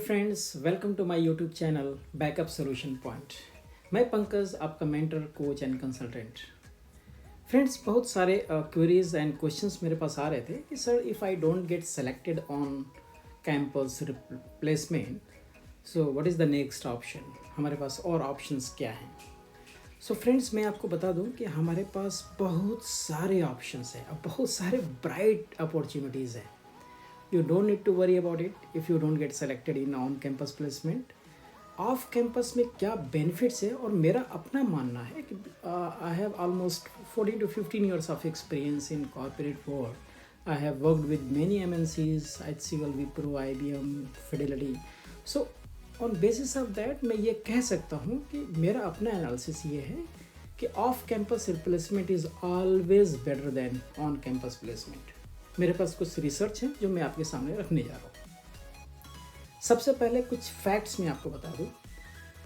Friends, welcome to my YouTube channel backup solution point. मैं पंकज, आपका mentor, coach and consultant. Friends, बहुत सारे queries and questions मेरे पास आ रहे थे कि sir if I don't get selected on campus placement, so what is the next option. हमारे पास और ऑप्शंस क्या हैं। सो फ्रेंड्स, मैं आपको बता दूं कि हमारे पास बहुत सारे ऑप्शंस हैं और बहुत सारे ब्राइट अपॉर्चुनिटीज़ हैं। You don't need to worry about it if you don't get selected in on campus placement. Off campus में क्या बेनिफिट्स है, और मेरा अपना मानना है कि I have almost 14 to 15 years of experience in corporate world. I have worked with many MNCs, HCL, Wipro, IBM, Fidelity. So on basis of that मैं ये कह सकता हूँ कि मेरा अपना एनालिसिस ये है कि off campus replacement is always better than on campus placement. मेरे पास कुछ रिसर्च है जो मैं आपके सामने रखने जा रहा हूँ। सबसे पहले कुछ फैक्ट्स मैं आपको बता दूँ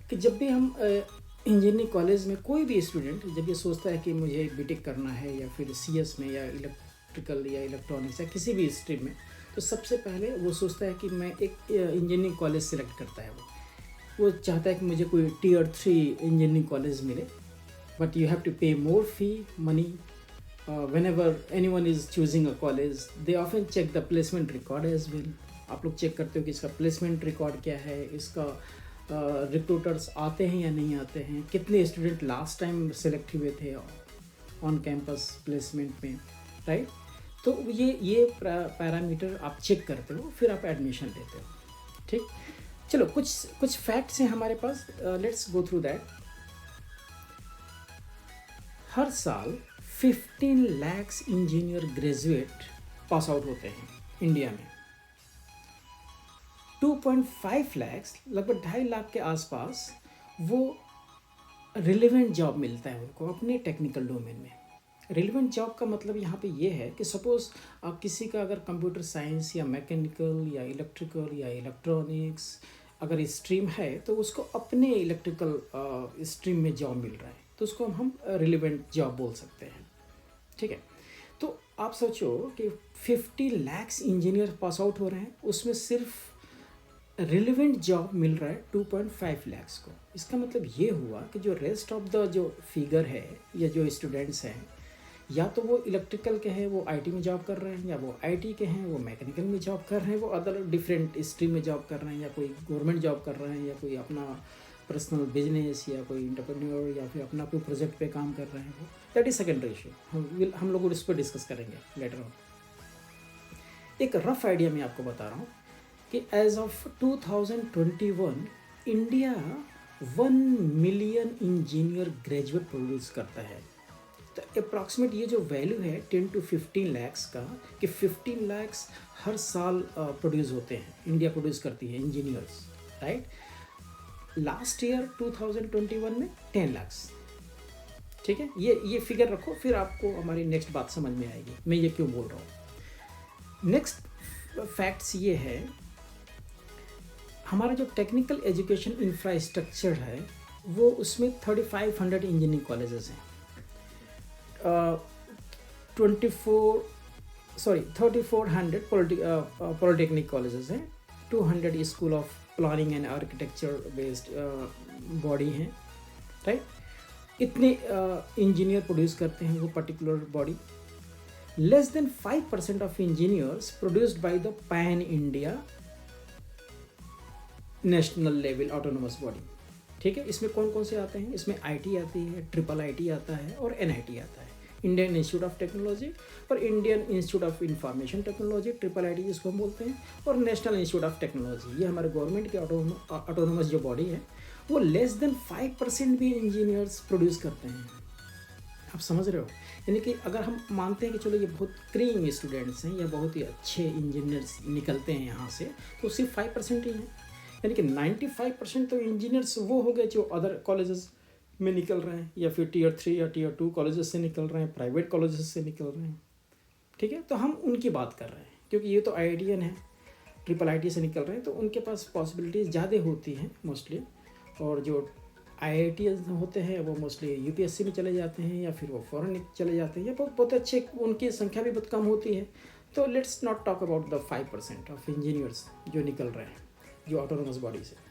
कि जब भी हम इंजीनियरिंग कॉलेज में कोई भी स्टूडेंट जब ये सोचता है कि मुझे बीटेक करना है या फिर सीएस में या इलेक्ट्रिकल या इलेक्ट्रॉनिक्स या किसी भी स्ट्रीम में, तो सबसे पहले वो सोचता है कि मैं एक इंजीनियरिंग कॉलेज सेलेक्ट करता है। वो चाहता है कि मुझे कोई Tier 3 इंजीनियरिंग कॉलेज मिले, बट यू हैव टू पे मोर फी money. Whenever anyone is choosing a college, they often check the placement record as well. आप लोग चेक करते हो कि इसका प्लेसमेंट रिकॉर्ड क्या है, इसका रिक्रूटर्स आते हैं या नहीं आते हैं, कितने स्टूडेंट लास्ट टाइम सेलेक्ट हुए थे ऑन कैंपस प्लेसमेंट में, राइट। तो ये पैरामीटर आप चेक करते हो, फिर आप एडमिशन लेते हो। ठीक, चलो कुछ फैक्ट्स हैं हमारे पास, लेट्स गो थ्रू दैट। हर साल 15 lakh engineer graduate pass out होते हैं इंडिया में। 2.5 लाख, लगभग 2.5 लाख के आसपास वो रिलेवेंट जॉब मिलता है उनको अपने टेक्निकल डोमेन में। रिलेवेंट जॉब का मतलब यहाँ पे ये है कि सपोज़ आप किसी का अगर कंप्यूटर साइंस या मैकेनिकल या इलेक्ट्रिकल या इलेक्ट्रॉनिक्स अगर स्ट्रीम है, तो उसको अपने इलेक्ट्रिकल स्ट्रीम में जॉब मिल रहा है, तो उसको हम रिलेवेंट जॉब बोल सकते हैं। ठीक है, तो आप सोचो कि 50 लाख इंजीनियर पास आउट हो रहे हैं, उसमें सिर्फ रिलेवेंट जॉब मिल रहा है 2.5 लाख को। इसका मतलब ये हुआ कि जो रेस्ट ऑफ द जो फिगर है या जो स्टूडेंट्स हैं, या तो वो इलेक्ट्रिकल के हैं वो आईटी में जॉब कर रहे हैं, या वो आईटी के हैं वो मैकेनिकल में जॉब कर रहे हैं, वो अदर डिफरेंट स्ट्रीम में जॉब कर रहे हैं, या कोई गवर्नमेंट जॉब कर रहे हैं, या कोई अपना पर्सनल बिजनेस या कोई एंटरप्रेन्योर या फिर अपना कोई प्रोजेक्ट पे काम कर रहे हैं। वो दैट इज सेकेंडरी इशू, हम लोग इस पर डिस्कस करेंगे लेटर ऑन। एक रफ आइडिया मैं आपको बता रहा हूँ कि as of 2021 India 1 million engineer graduate produce करता है। तो अप्रॉक्सीमेट ये जो वैल्यू है 10 to 15 लाख का, कि 15 लाख हर साल प्रोड्यूस होते हैं, इंडिया प्रोड्यूस करती है इंजीनियर्स, राइट। लास्ट ईयर 2021 में 10 लाख। ठीक है, ये फिगर रखो, फिर आपको हमारी नेक्स्ट बात समझ में आएगी मैं ये क्यों बोल रहा हूँ। नेक्स्ट फैक्ट्स ये है, हमारा जो टेक्निकल एजुकेशन इंफ्रास्ट्रक्चर है वो उसमें 3500 इंजीनियरिंग कॉलेजेस हैं, 3400 पॉलिटेक्निक कॉलेजेस हैं, 200 school of planning and architecture based body हैं, राइट। इतने इंजीनियर प्रोड्यूस करते हैं वो particular body. Less than 5% of engineers produced by the pan India national level autonomous body. ठीक है, इसमें कौन कौन से आते हैं, इसमें आईटी आती है, ट्रिपल आईटी आता है और एनआईटी आता है, इंडियन इंस्टीट्यूट ऑफ टेक्नोलॉजी और Indian institute of information technology, triple IT जिसको हम बोलते हैं, और नेशनल इंस्टीट्यूट ऑफ टेक्नोलॉजी। ये हमारे गवर्नमेंट के ऑटोनोमस जो बॉडी है, वो लेस देन 5% भी इंजीनियर्स प्रोड्यूस करते हैं। आप समझ रहे हो, यानी कि अगर हम मानते हैं कि चलो ये बहुत क्रीम स्टूडेंट्स हैं या बहुत ही अच्छे इंजीनियर्स निकलते हैं यहाँ से, तो सिर्फ 5% ही हैं, यानी कि 95% तो इंजीनियर्स वो हो गए जो अदर कॉलेजेस में निकल रहे हैं, या फिर Tier 3 या Tier 2 कॉलेजेस से निकल रहे हैं, प्राइवेट कॉलेजेस से निकल रहे हैं। ठीक है, तो हम उनकी बात कर रहे हैं, क्योंकि ये तो आईआईटीएन है, ट्रिपल आईटी से निकल रहे हैं, तो उनके पास पॉसिबिलिटीज़ ज़्यादा होती हैं मोस्टली। और जो आईआईटीएन होते हैं वो मोस्टली यूपीएससी में चले जाते हैं, या फिर वो फॉरेन चले जाते हैं, या बहुत अच्छे, उनकी संख्या भी बहुत कम होती है। तो let's not talk about the 5% of engineers जो निकल रहे हैं। जो ऑटोनोमस बॉडीज़ है।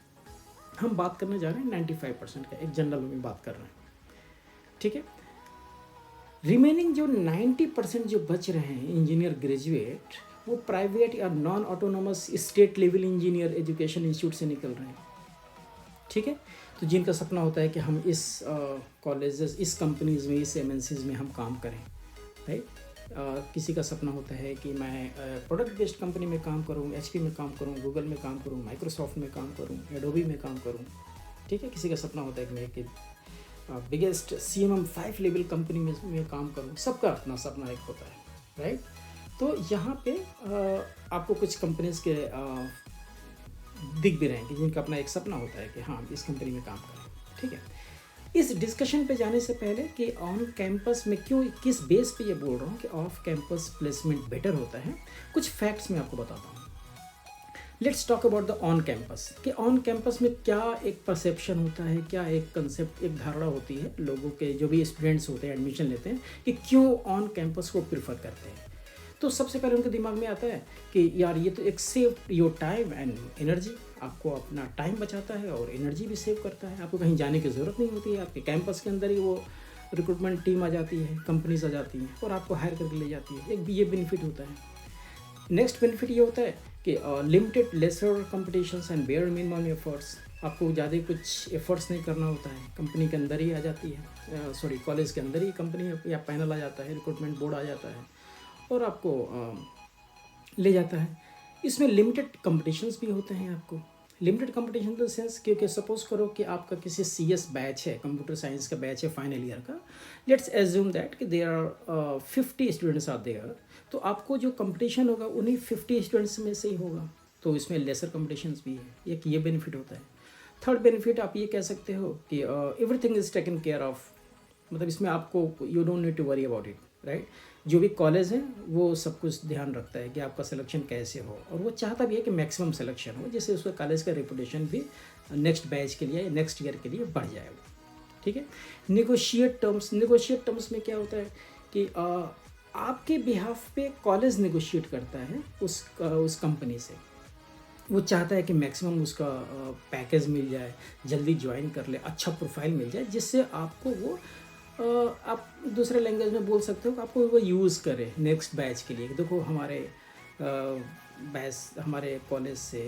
हम बात करने जा रहे हैं 95% का, एक जनरल में बात कर रहे हैं, ठीक है। रिमेनिंग जो 90% जो बच रहे हैं इंजीनियर ग्रेजुएट, वो प्राइवेट या non autonomous state level engineer education institute से निकल रहे हैं, ठीक है। तो जिनका सपना होता है कि हम इस कॉलेजेस, इस कंपनीज़ में, इस एमएनसीज़ में हम काम करें, राइट। किसी का सपना होता है कि मैं प्रोडक्ट बेस्ड कंपनी में काम करूं, एचपी में काम करूं, गूगल में काम करूं, माइक्रोसॉफ्ट में काम करूं, एडोबी में काम करूं, ठीक है। किसी का सपना होता है कि मैं कि बिगेस्ट CMM 5 लेवल कंपनी में काम करूं। सबका अपना सपना एक होता है, राइट। तो यहाँ पे आपको कुछ कंपनीज के दिख भी रहेंगे जिनका अपना एक सपना होता है कि हाँ इस कंपनी में काम करें, ठीक है। इस डिस्कशन पे जाने से पहले कि ऑन कैंपस में क्यों, किस बेस पे ये बोल रहा हूँ कि ऑफ कैंपस प्लेसमेंट बेटर होता है, कुछ फैक्ट्स मैं आपको बताता हूँ। Let's talk about the on campus, कि ऑन कैंपस में क्या एक परसेप्शन होता है, क्या एक कंसेप्ट, एक धारणा होती है लोगों के, जो भी स्टूडेंट्स होते हैं एडमिशन लेते हैं, कि क्यों ऑन कैंपस को प्रेफर करते हैं। तो सबसे पहले उनके दिमाग में आता है कि यार ये तो एक save your time and energy, आपको अपना टाइम बचाता है और एनर्जी भी सेव करता है। आपको कहीं जाने की ज़रूरत नहीं होती है, आपके कैंपस के अंदर ही वो रिक्रूटमेंट टीम आ जाती है, कंपनीज आ जाती हैं और आपको हायर करके ले जाती है। एक ये बेनिफिट होता है। नेक्स्ट बेनिफिट ये होता है कि limited lesser competitions and bare minimum efforts, आपको ज़्यादा कुछ एफर्ट्स नहीं करना होता है, कंपनी के अंदर ही आ जाती है, सॉरी कॉलेज के अंदर ही कंपनी या पैनल आ जाता है, रिक्रूटमेंट बोर्ड आ जाता है और आपको ले जाता है। इसमें लिमिटेड कंपटीशंस भी होते हैं। आपको limited competition in the sense, क्योंकि सपोज करो कि आपका किसी CS बैच है, कंप्यूटर साइंस का बैच है फाइनल ईयर का, लेट्स एज्यूम दैट कि there are 50 students are there, तो आपको जो कंपटीशन होगा उन्हीं 50 स्टूडेंट्स में से ही होगा, तो इसमें लेसर कंपटीशंस भी है। एक ये बेनिफिट होता है। थर्ड बेनिफिट आप ये कह सकते हो कि everything is taken care of, मतलब इसमें आपको you don't need to worry about it, right. जो भी कॉलेज है वो सब कुछ ध्यान रखता है कि आपका सिलेक्शन कैसे हो, और वो चाहता भी है कि मैक्सिमम सिलेक्शन हो, जिससे उसका कॉलेज का रेपुटेशन भी नेक्स्ट बैच के लिए, नेक्स्ट ईयर के लिए बढ़ जाएगा, ठीक है। नेगोशिएट टर्म्स में क्या होता है कि आपके बिहाफ पे कॉलेज नेगोशिएट करता है उस कंपनी से। वो चाहता है कि मैक्सिमम उसका पैकेज मिल जाए, जल्दी ज्वाइन कर ले, अच्छा प्रोफाइल मिल जाए, जिससे आपको वो आप दूसरे लैंग्वेज में बोल सकते हो कि आपको वो यूज़ करे नेक्स्ट बैच के लिए। देखो हमारे बैच हमारे कॉलेज से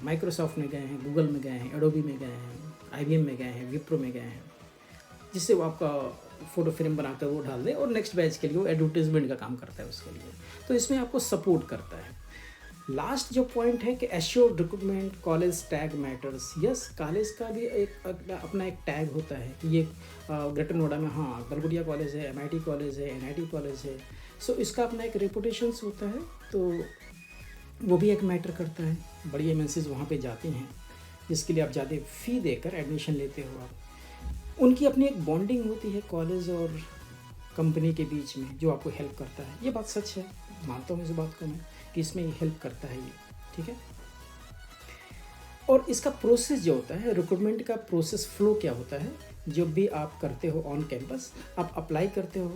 माइक्रोसॉफ्ट में गए हैं, गूगल में गए हैं, एडोबी में गए हैं, IBM में गए हैं, विप्रो में गए हैं, जिससे वो आपका फ़ोटो फ्रेम बनाकर वो डाल दे और नेक्स्ट बैच के लिए वो एडवर्टीजमेंट का काम करता है उसके लिए। तो इसमें आपको सपोर्ट करता है। लास्ट जो पॉइंट है कि assured recruitment, college tag matters. Yes, college का भी एक अपना एक टैग होता है कि ये ग्रेटर नोएडा में हाँ गलगुडिया कॉलेज है, MIT कॉलेज है, NIT कॉलेज है। सो इसका अपना एक रेपुटेशंस होता है, तो वो भी एक मैटर करता है। बड़ी MNCs वहाँ पे जाती हैं, जिसके लिए आप ज़्यादा फ़ी देकर एडमिशन लेते हो। आप उनकी अपनी एक बॉन्डिंग होती है कॉलेज और कंपनी के बीच में, जो आपको हेल्प करता है। ये बात सच है, मानता हूँ इस बात को मैं कि इसमें हेल्प करता है ये, ठीक है। और इसका प्रोसेस जो होता है, रिक्रूटमेंट का प्रोसेस फ्लो क्या होता है, जब भी आप करते हो ऑन कैंपस, आप अप्लाई करते हो,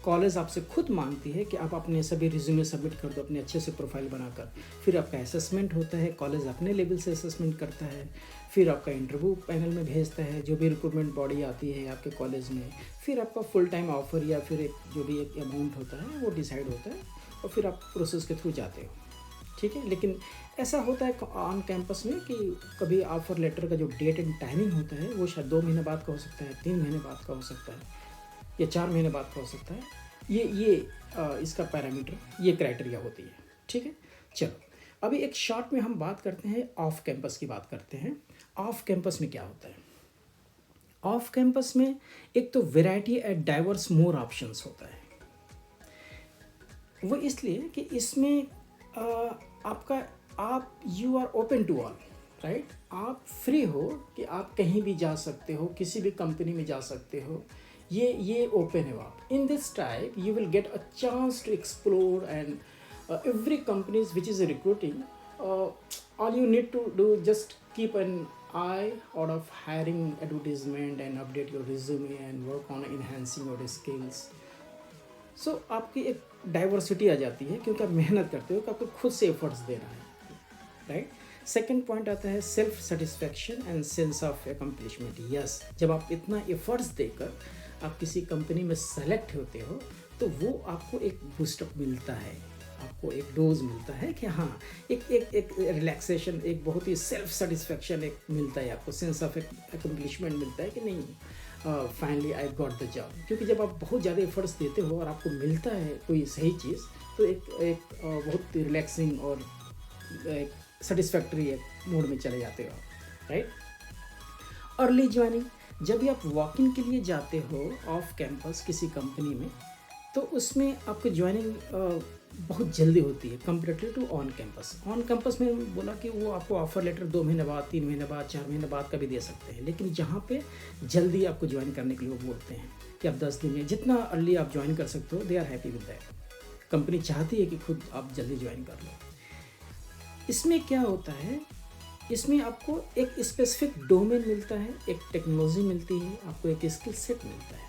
कॉलेज आपसे खुद मांगती है कि आप अपने सभी रिज्यूमे सबमिट कर दो अपने अच्छे से प्रोफाइल बनाकर। फिर आपका असेसमेंट होता है, कॉलेज अपने लेवल से असेसमेंट करता है। फिर आपका इंटरव्यू पैनल में भेजता है, जो भी रिक्रूटमेंट बॉडी आती है आपके कॉलेज में। फिर आपका फुल टाइम ऑफर या फिर एक जो भी एक अमाउंट होता है वो डिसाइड होता है, और फिर आप प्रोसेस के थ्रू जाते हो, ठीक है। लेकिन ऐसा होता है ऑन कैंपस में कि कभी ऑफर लेटर का जो डेट एंड टाइमिंग होता है वो शायद 2 महीने बाद का हो सकता है, 3 महीने बाद का हो सकता है, या 4 महीने बाद का हो सकता है। ये इसका पैरामीटर, ये क्राइटेरिया होती है, ठीक है। चलो अभी एक शॉर्ट में हम बात करते हैं, ऑफ कैंपस की बात करते हैं। ऑफ कैंपस में क्या होता है? ऑफ कैंपस में एक तो variety and diverse more options होता है। वो इसलिए कि इसमें आप you are open to all, right. आप फ्री हो कि आप कहीं भी जा सकते हो, किसी भी कंपनी में जा सकते हो, ये ओपन है। आप in this type you will get a chance to explore and every companies which is recruiting, all you need to do just keep an eye out of hiring advertisement and update your resume and work on enhancing your skills. So आपकी एक diversity आ जाती है, क्योंकि आप मेहनत करते हो कि आपको खुद से एफर्ट्स देना है, राइट। सेकंड पॉइंट आता है self satisfaction and sense of accomplishment. Yes, जब आप इतना एफर्ट्स देकर आप किसी कंपनी में सेलेक्ट होते हो तो वो आपको एक बूस्टअप मिलता है, आपको एक डोज मिलता है कि हाँ, एक रिलैक्सेशन, एक बहुत ही सेल्फ सेटिस्फैक्शन एक मिलता है आपको, सेंस ऑफ अकम्प्लिशमेंट मिलता है कि नहीं finally I got the job. क्योंकि जब आप बहुत ज़्यादा एफर्ट्स देते हो और आपको मिलता है कोई सही चीज़ तो एक बहुत रिलैक्सिंग और एक सेटिस्फैक्टरी एक मोड में चले जाते हो आप, राइट। अर्ली ज्वाइनिंग, जब भी आप वॉक इन के लिए जाते हो ऑफ कैंपस किसी कंपनी में तो उसमें आपकी ज्वाइनिंग बहुत जल्दी होती है comparative to on campus. On campus में बोला कि वो आपको ऑफर लेटर 2 महीने बाद, 3 महीने बाद, 4 महीने बाद का भी दे सकते हैं, लेकिन जहाँ पे जल्दी आपको ज्वाइन करने के लिए वो बोलते हैं कि आप 10 दिन में जितना अर्ली आप ज्वाइन कर सकते हो, they are happy with that. Company चाहती है कि खुद आप जल्दी ज्वाइन कर लो। इसमें क्या होता है, इसमें आपको एक स्पेसिफिक डोमेन मिलता है, एक टेक्नोलॉजी मिलती है, आपको एक स्किल सेट मिलता है।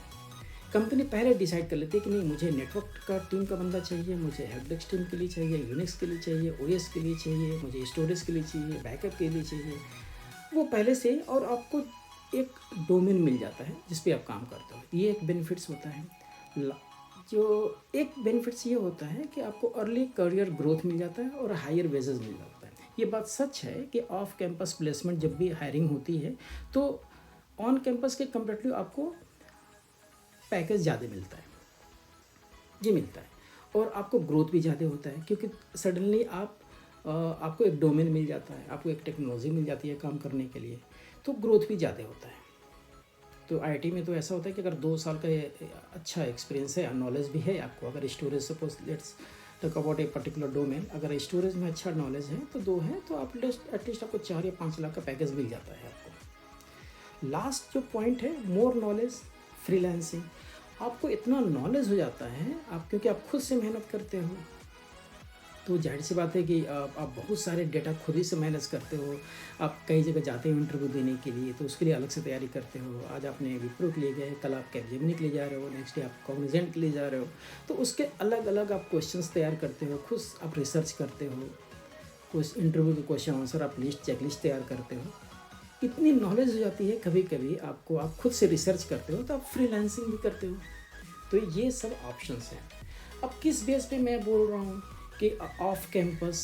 कंपनी पहले डिसाइड कर लेती है कि नहीं, मुझे नेटवर्क का टीम का बंदा चाहिए, मुझे हेल्प डेस्क टीम के लिए चाहिए, यूनिक्स के लिए चाहिए, ओएस के लिए चाहिए, मुझे स्टोरेज के लिए चाहिए, बैकअप के लिए चाहिए, वो पहले से। और आपको एक डोमेन मिल जाता है जिस पे आप काम करते हो। ये एक बेनिफिट्स होता है। जो एक बेनिफिट्स ये होता है कि आपको अर्ली करियर ग्रोथ मिल जाता है और हायर वेजेस मिल जाता है। ये बात सच है कि ऑफ कैंपस प्लेसमेंट जब भी हायरिंग होती है तो ऑन कैंपस के कंपेरेटिव आपको पैकेज ज़्यादा मिलता है, ये मिलता है, और आपको ग्रोथ भी ज़्यादा होता है क्योंकि सडनली आपको एक डोमेन मिल जाता है, आपको एक टेक्नोलॉजी मिल जाती है काम करने के लिए, तो ग्रोथ भी ज़्यादा होता है। तो आईटी में तो ऐसा होता है कि अगर 2 साल का अच्छा एक्सपीरियंस है, नॉलेज भी है आपको, अगर storage suppose let's talk about a particular domain, अगर स्टोरेज में अच्छा नॉलेज है तो 2 है तो आप एटलीस्ट आपको 4 या 5 लाख का पैकेज मिल जाता है आपको। लास्ट जो पॉइंट है, मोर नॉलेज फ्रीलांसिंग। आपको इतना नॉलेज हो जाता है आप, क्योंकि आप खुद से मेहनत करते हो तो जाहिर सी बात है कि आप बहुत सारे डेटा खुद ही से मैनेज करते हो। आप कई जगह जाते हो इंटरव्यू देने के लिए तो उसके लिए अलग से तैयारी करते हो। आज आपने विप्रो के लिए गए, कल आप कैपजेमिनी के लिए जा रहे हो, नेक्स्ट डे आप कॉग्निजेंट के लिए जा रहे हो, तो उसके अलग अलग आप क्वेश्चंस तैयार करते हो, खुद आप रिसर्च करते हो, कुछ इंटरव्यू के क्वेश्चन आंसर आप चेकलिस्ट तैयार करते हो। इतनी नॉलेज हो जाती है कभी कभी आपको, आप खुद से रिसर्च करते हो तो आप फ्रीलांसिंग भी करते हो। तो ये सब ऑप्शंस हैं। अब किस बेस पे मैं बोल रहा हूँ कि off campus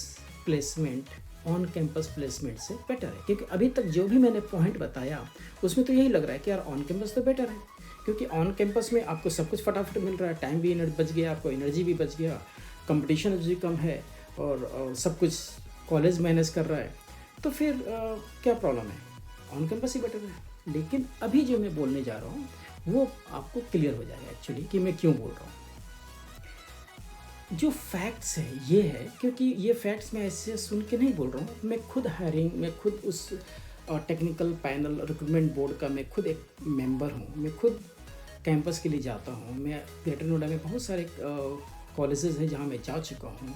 placement on campus placement से बेटर है, क्योंकि अभी तक जो भी मैंने पॉइंट बताया उसमें तो यही लग रहा है कि यार ऑन कैंपस तो बेटर है, क्योंकि ऑन कैंपस में आपको सब कुछ फटाफट मिल रहा है, टाइम भी बच गया, आपको एनर्जी भी बच गया, कंपटीशन भी कम है और सब कुछ कॉलेज मैनेज कर रहा है, तो फिर क्या प्रॉब्लम है, ऑन कैंपस ही बेटर है। लेकिन अभी जो मैं बोलने जा रहा हूँ वो आपको क्लियर हो जाएगा एक्चुअली कि मैं क्यों बोल रहा हूँ। जो फैक्ट्स है ये है, क्योंकि ये फैक्ट्स मैं ऐसे सुन के नहीं बोल रहा हूँ, मैं खुद हायरिंग, मैं खुद उस टेक्निकल पैनल रिक्रूटमेंट बोर्ड का मैं खुद एक मेंबर हूँ, मैं खुद कैंपस के लिए जाता हूँ। मैं ग्रेटर नोएडा में बहुत सारे कॉलेजेस हैं जहाँ मैं जा चुका हूँ,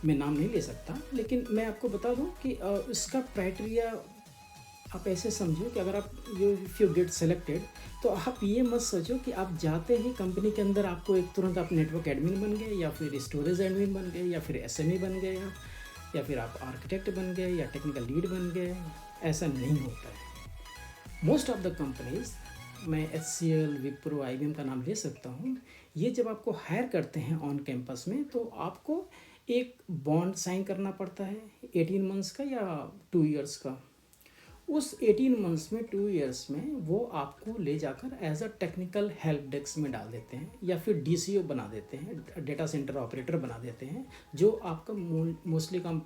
मैं नाम नहीं ले सकता, लेकिन मैं आपको बता दूँ कि उसका क्राइटेरिया आप ऐसे समझो कि अगर आप इफ़ यू गेट सेलेक्टेड तो आप ये मत सोचो कि आप जाते ही कंपनी के अंदर आपको एक तुरंत आप नेटवर्क एडमिन बन गए या फिर स्टोरेज एडमिन बन गए या फिर एसएमई बन गए या फिर आप आर्किटेक्ट बन गए या टेक्निकल लीड बन गए। ऐसा नहीं होता है। मोस्ट ऑफ द कंपनीज, मैं HCL, विप्रो, IBM का नाम ले सकता हूँ, ये जब आपको हायर करते हैं ऑन कैंपस में तो आपको एक बॉन्ड साइन करना पड़ता है 18 मंथ्स का या 2 इयर्स का। उस 18 मंथ्स में 2 इयर्स में वो आपको ले जाकर as a technical help desk में डाल देते हैं या फिर DCO बना देते हैं, डेटा सेंटर ऑपरेटर बना देते हैं, जो आपका मोस्टली काम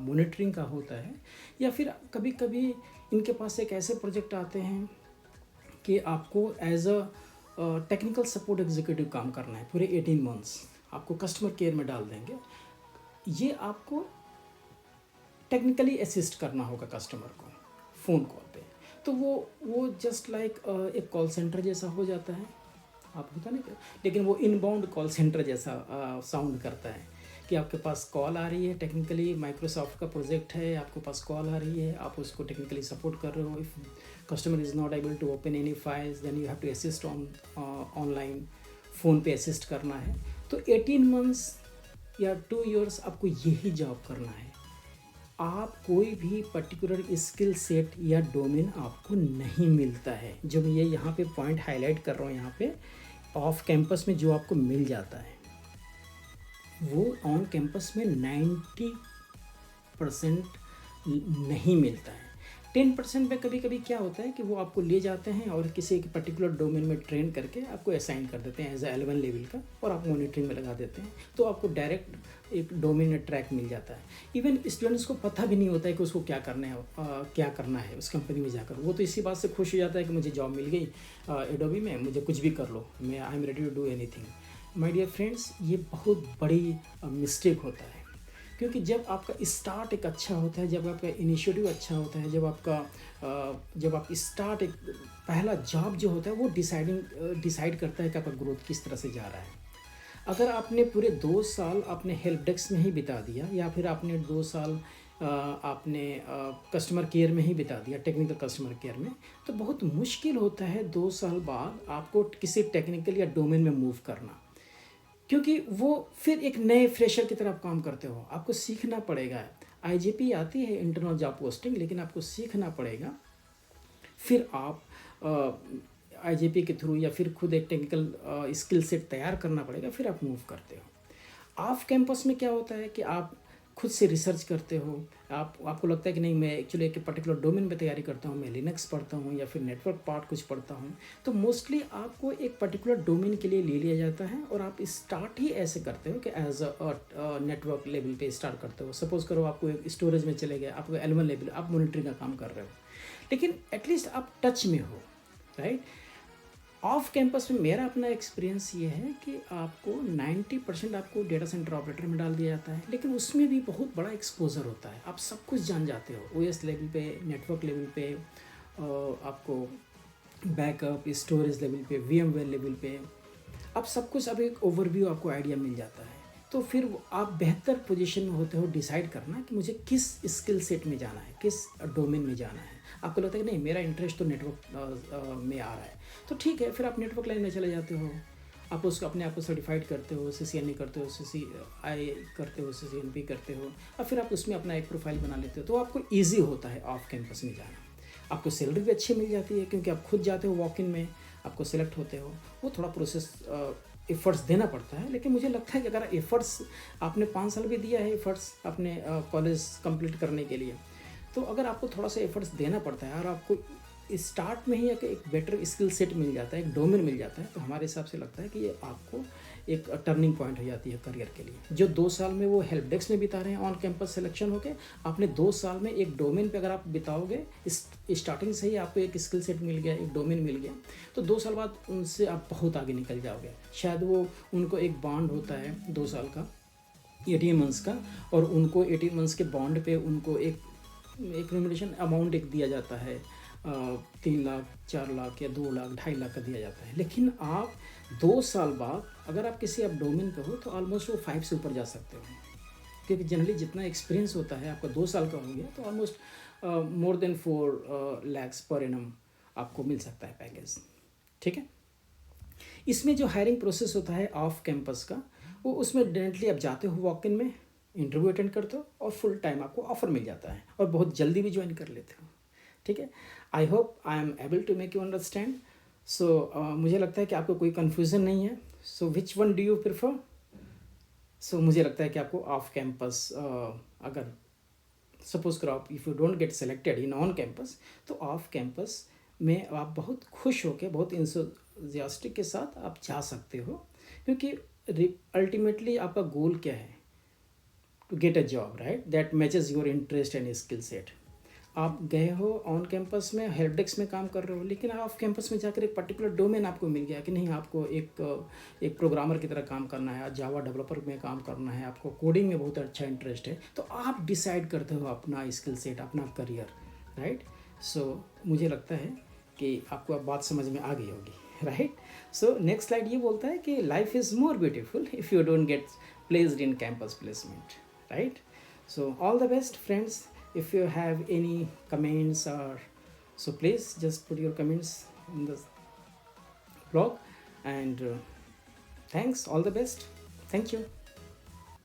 मॉनिटरिंग का होता है। या फिर कभी कभी इनके पास एक ऐसे प्रोजेक्ट आते हैं कि आपको as a technical support executive काम करना है पूरे 18 मंथ्स, आपको कस्टमर केयर में डाल देंगे। ये आपको टेक्निकली असिस्ट करना होगा कस्टमर को फ़ोन कॉल पे, तो वो जस्ट लाइक एक कॉल सेंटर जैसा हो जाता है, आप होता नहीं, लेकिन वो इनबाउंड कॉल सेंटर जैसा साउंड करता है कि आपके पास कॉल आ रही है, टेक्निकली माइक्रोसॉफ्ट का प्रोजेक्ट है, आपके पास कॉल आ रही है, आप उसको टेक्निकली सपोर्ट कर रहे हो। If customer is not able to open any files then you have to assist online, phone पे असिस्ट करना है। तो 18 मंथ्स या 2 इयर्स आपको यही जॉब करना है। आप कोई भी पर्टिकुलर स्किल सेट या डोमेन आपको नहीं मिलता है। जो मैं ये यहाँ पे पॉइंट हाईलाइट कर रहा हूँ यहाँ पे, ऑफ कैंपस में जो आपको मिल जाता है वो ऑन कैंपस में 90% नहीं मिलता है। 10% में कभी कभी क्या होता है कि वो आपको ले जाते हैं और किसी एक पर्टिकुलर डोमेन में ट्रेन करके आपको असाइन कर देते हैं एज L1 लेवल का, और आप मॉनिटरिंग में लगा देते हैं, तो आपको डायरेक्ट एक डोमेन में ट्रैक मिल जाता है। इवन स्टूडेंट्स को पता भी नहीं होता है कि उसको क्या करना है, क्या करना है उस कंपनी में जाकर। वो तो इसी बात से खुश हो जाता है कि मुझे जॉब मिल गई एडोबी में, मुझे कुछ भी कर लो, मैं I am ready to do anything. My dear friends, ये बहुत बड़ी मिस्टेक होता है, क्योंकि जब आपका स्टार्ट एक अच्छा होता है, जब आपका इनिशिएटिव अच्छा होता है, जब आप स्टार्ट एक पहला जॉब जो होता है वो डिसाइड करता है कि आपका ग्रोथ किस तरह से जा रहा है। अगर आपने पूरे 2 साल आपने हेल्प डेस्क में ही बिता दिया, या फिर आपने 2 साल आपने कस्टमर केयर में ही बिता दिया, टेक्निकल कस्टमर केयर में, तो बहुत मुश्किल होता है 2 साल बाद आपको किसी टेक्निकल या डोमेन में मूव करना, क्योंकि वो फिर एक नए फ्रेशर की तरह आप काम करते हो। आपको सीखना पड़ेगा। IJP आती है, इंटरनल जॉब पोस्टिंग, लेकिन आपको सीखना पड़ेगा। फिर आप IJP के थ्रू या फिर खुद एक टेक्निकल स्किल सेट तैयार करना पड़ेगा, फिर आप मूव करते हो। ऑफ कैंपस में क्या होता है कि आप खुद से रिसर्च करते हो। आपको लगता है कि नहीं, मैं एक्चुअली एक पर्टिकुलर डोमेन में तैयारी करता हूँ, मैं लिनक्स पढ़ता हूँ या फिर नेटवर्क पार्ट कुछ पढ़ता हूँ, तो मोस्टली आपको एक पर्टिकुलर डोमेन के लिए ले लिया जाता है और आप स्टार्ट ही ऐसे करते हो कि एज अ नेटवर्क लेवल पे स्टार्ट करते हो। सपोज करो आपको एक स्टोरेज में चले गए, आपको L1 लेवल, आप मॉनिटरिंग का काम कर रहे हो, लेकिन एटलीस्ट आप टच में हो, राइट। ऑफ कैंपस में मेरा अपना एक्सपीरियंस ये है कि आपको 90% आपको डेटा सेंटर ऑपरेटर में डाल दिया जाता है, लेकिन उसमें भी बहुत बड़ा एक्सपोजर होता है। आप सब कुछ जान जाते हो, OS लेवल पे, नेटवर्क लेवल पे, आपको बैकअप स्टोरेज लेवल पे, VMware लेवल पे, आप सब कुछ, अब एक ओवरव्यू आपको आइडिया मिल जाता है। तो फिर आप बेहतर पोजीशन में होते हो डिसाइड करना कि मुझे किस स्किल सेट में जाना है, किस डोमेन में जाना है। आपको लगता है कि नहीं, मेरा इंटरेस्ट तो नेटवर्क में आ रहा है, तो ठीक है, फिर आप नेटवर्क लाइन में चले जाते हो। आप उसको अपने आप को सर्टिफाइड करते हो, CCNA करते हो, CCI करते हो, CCNP करते हो, और फिर आप उसमें अपना एक प्रोफाइल बना लेते हो। तो आपको ईजी होता है ऑफ कैंपस में जाना। आपको सैलरी भी अच्छी मिल जाती है, क्योंकि आप खुद जाते हो वॉक इन में, आपको सिलेक्ट होते हो। वो थोड़ा प्रोसेस एफ़र्ट्स देना पड़ता है, लेकिन मुझे लगता है कि अगर एफ़र्ट्स आपने 5 साल भी दिया है, एफ़र्ट्स अपने कॉलेज कंप्लीट करने के लिए, तो अगर आपको थोड़ा सा एफ़र्ट्स देना पड़ता है और आपको स्टार्ट में ही एक बेटर स्किल सेट मिल जाता है, एक डोमेन मिल जाता है, तो हमारे हिसाब से लगता है कि ये आपको एक टर्निंग पॉइंट हो जाती है करियर के लिए। जो 2 साल में वो हेल्प डेस्क में बिता रहे हैं ऑन कैंपस सिलेक्शन होके, आपने 2 साल में एक डोमेन पे अगर आप बिताओगे, स्टार्टिंग से ही आपको एक स्किल सेट मिल गया, एक डोमेन मिल गया, तो 2 साल बाद उनसे आप बहुत आगे निकल जाओगे। शायद वो उनको एक बॉन्ड होता है 2 साल का, 18 मंथ्स का, और उनको 18 मंथ्स के बॉन्ड पे उनको एक रेम्यूनरेशन अमाउंट एक दिया जाता है, 3 लाख, 4 लाख या 2 लाख, 2.5 लाख का दिया जाता है। लेकिन आप 2 साल बाद अगर आप किसी आप डोमेन पे हो, तो ऑलमोस्ट वो 5 से ऊपर जा सकते हो, क्योंकि जनरली जितना एक्सपीरियंस होता है आपका 2 साल का हो गया, तो almost more than 4 lakhs per annum आपको मिल सकता है पैकेज। ठीक है। इसमें जो हायरिंग प्रोसेस होता है ऑफ कैंपस का, वो उसमें डायरेक्टली आप जाते हो वॉक इन में, इंटरव्यू अटेंड करते हो और फुल टाइम आपको ऑफर मिल जाता है, और बहुत जल्दी भी ज्वाइन कर लेते हो। ठीक है। I hope I am able to make you understand. So मुझे लगता है कि आपको कोई कन्फ्यूज़न नहीं है। So which one do you prefer? So मुझे लगता है कि आपको ऑफ कैंपस, अगर सपोज करो आप if you don't get selected in on campus, तो ऑफ कैंपस में आप बहुत खुश होकर, बहुत इंथुसियास्टिक के साथ आप जा सकते हो, क्योंकि अल्टीमेटली आपका गोल क्या है? To get a job, right, that matches your interest and skill set. आप गए हो ऑन कैंपस में, हेल्प डेस्क में काम कर रहे हो, लेकिन ऑफ कैंपस में जाकर एक पर्टिकुलर डोमेन आपको मिल गया कि नहीं, आपको एक प्रोग्रामर की तरह काम करना है, जावा डेवलपर में काम करना है, आपको कोडिंग में बहुत अच्छा इंटरेस्ट है, तो आप डिसाइड करते हो अपना स्किल सेट, अपना करियर, राइट। सो मुझे लगता है कि आपको अब बात समझ में आ गई होगी, राइट। सो नेक्स्ट स्लाइड ये बोलता है कि life is more beautiful if you don't get placed in campus placement, right? So all the best, friends. If you have any comments, or so please just put your comments in the blog, and thanks, all the best, thank you.